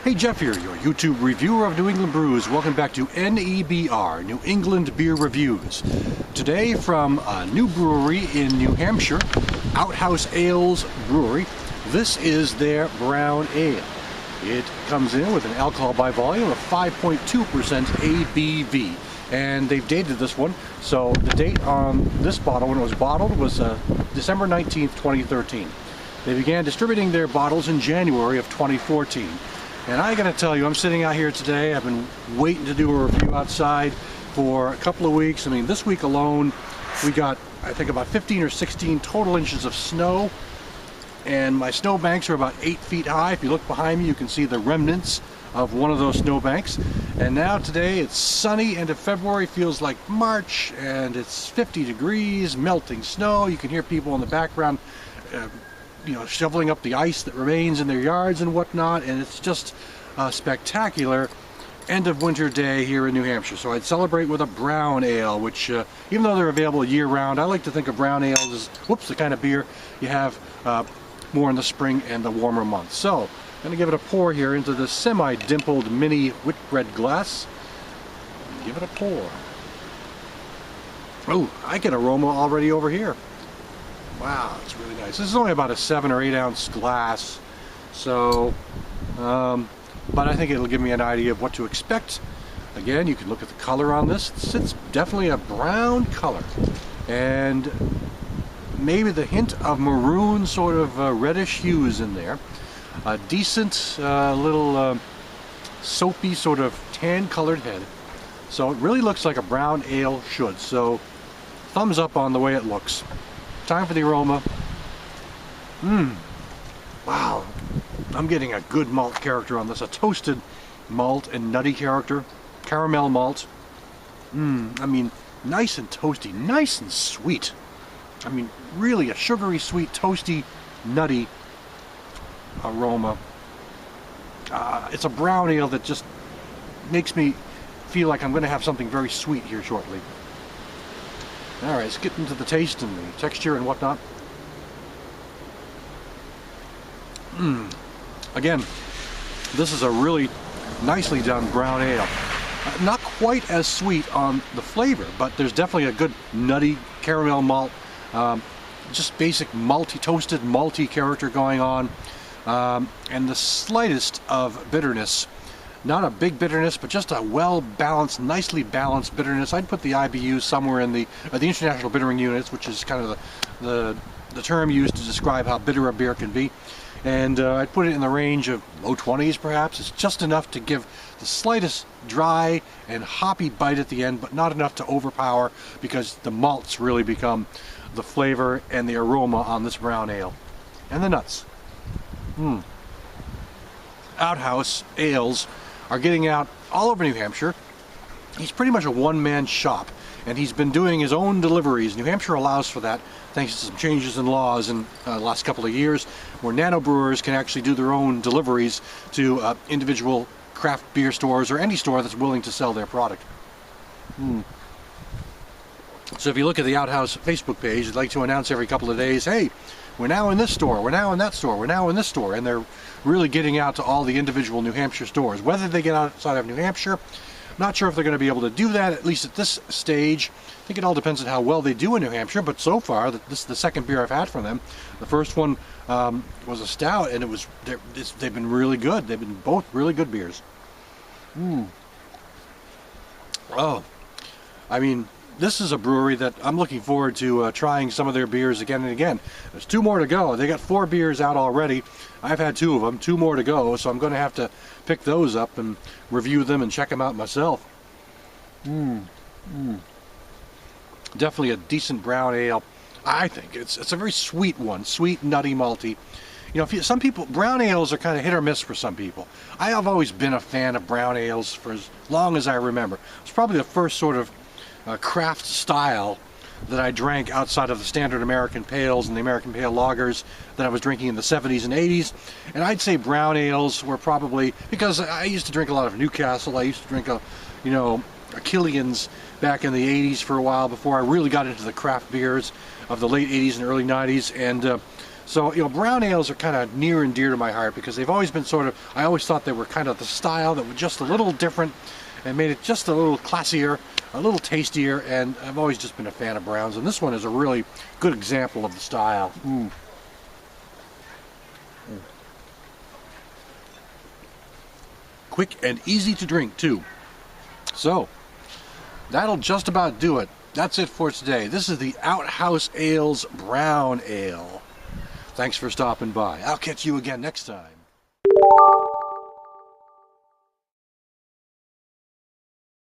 Hey, Jeff here, your YouTube reviewer of New England brews. Welcome back to NEBR, New England Beer Reviews. Today from a new brewery in New Hampshire, Out.Haus Ales Brewery. This is their brown ale. It comes in with an alcohol by volume of 5.2% ABV. And they've dated this one, so the date on this bottle when it was bottled was December 19th, 2013. They began distributing their bottles in January of 2014. And I gotta tell you, I'm sitting out here today. I've been waiting to do a review outside for a couple of weeks. I mean, this week alone, we got, I think, about 15 or 16 total inches of snow. And my snow banks are about 8 feet high. If you look behind me, you can see the remnants of one of those snow banks. And now today, it's sunny, end of February, feels like March, and it's 50 degrees, melting snow. You can hear people in the background shoveling up the ice that remains in their yards and whatnot, and it's just a spectacular end of winter day here in New Hampshire. So I'd celebrate with a brown ale, which even though they're available year-round, I like to think of brown ales as, the kind of beer you have more in the spring and the warmer months. So I'm going to give it a pour here into this semi-dimpled mini Whitbread glass. Give it a pour. Oh, I get aroma already over here. Wow, it's really nice. This is only about a 7 or 8 ounce glass, so but I think it'll give me an idea of what to expect. Again, you can look at the color on this. It's definitely a brown color, and maybe the hint of maroon, sort of reddish hues in there. A decent little soapy sort of tan colored head. So it really looks like a brown ale should. So thumbs up on the way it looks. Time for the aroma. Wow, I'm getting a good malt character on this. A toasted malt and nutty character. Caramel malt. I mean, nice and toasty, nice and sweet. I mean, really a sugary, sweet, toasty, nutty aroma. It's a brown ale that just makes me feel like I'm going to have something very sweet here shortly. Alright, let's get into the taste and the texture and whatnot. Again, this is a really nicely done brown ale. Not quite as sweet on the flavor, but there's definitely a good nutty caramel malt, just basic malty, toasted malty character going on, and the slightest of bitterness. Not a big bitterness, but just a well-balanced, nicely balanced bitterness. I'd put the IBU somewhere in the International Bittering Units, which is kind of the term used to describe how bitter a beer can be. And I'd put it in the range of low 20s, perhaps. It's just enough to give the slightest dry and hoppy bite at the end, but not enough to overpower, because the malts really become the flavor and the aroma on this brown ale. And the nuts. Out.Haus Ales are getting out all over New Hampshire. He's pretty much a one-man shop, and he's been doing his own deliveries. New Hampshire allows for that, thanks to some changes in laws in the last couple of years, where nano brewers can actually do their own deliveries to individual craft beer stores or any store that's willing to sell their product. So if you look at the Out.Haus Facebook page, they'd like to announce every couple of days, hey, we're now in this store, we're now in that store, we're now in this store, and they're really getting out to all the individual New Hampshire stores. Whether they get outside of New Hampshire, I'm not sure if they're going to be able to do that, at least at this stage. I think it all depends on how well they do in New Hampshire, but so far, this is the second beer I've had from them. The first one was a stout, and they've been really good. They've been both really good beers. Oh, I mean, this is a brewery that I'm looking forward to trying some of their beers again and again. There's 2 more to go. They got 4 beers out already. I've had 2 of them, 2 more to go, so I'm going to have to pick those up and review them and check them out myself. Definitely a decent brown ale. I think it's a very sweet one, sweet, nutty, malty. You know, some people, brown ales are kind of hit or miss for some people. I have always been a fan of brown ales for as long as I remember. It's probably the first sort of craft style that I drank outside of the standard American pales and the American pale lagers that I was drinking in the 70s and 80s. And I'd say brown ales were probably, because I used to drink a lot of Newcastle, I used to drink Killian's back in the 80s for a while before I really got into the craft beers of the late 80s and early 90s. And So, you know, brown ales are kind of near and dear to my heart because they've always been sort of, I always thought they were kind of the style that was just a little different and made it just a little classier, a little tastier, and I've always just been a fan of browns, and this one is a really good example of the style. Quick and easy to drink too. So, that'll just about do it. That's it for today. This is the Out.Haus Ales Brown Ale. Thanks for stopping by. I'll catch you again next time.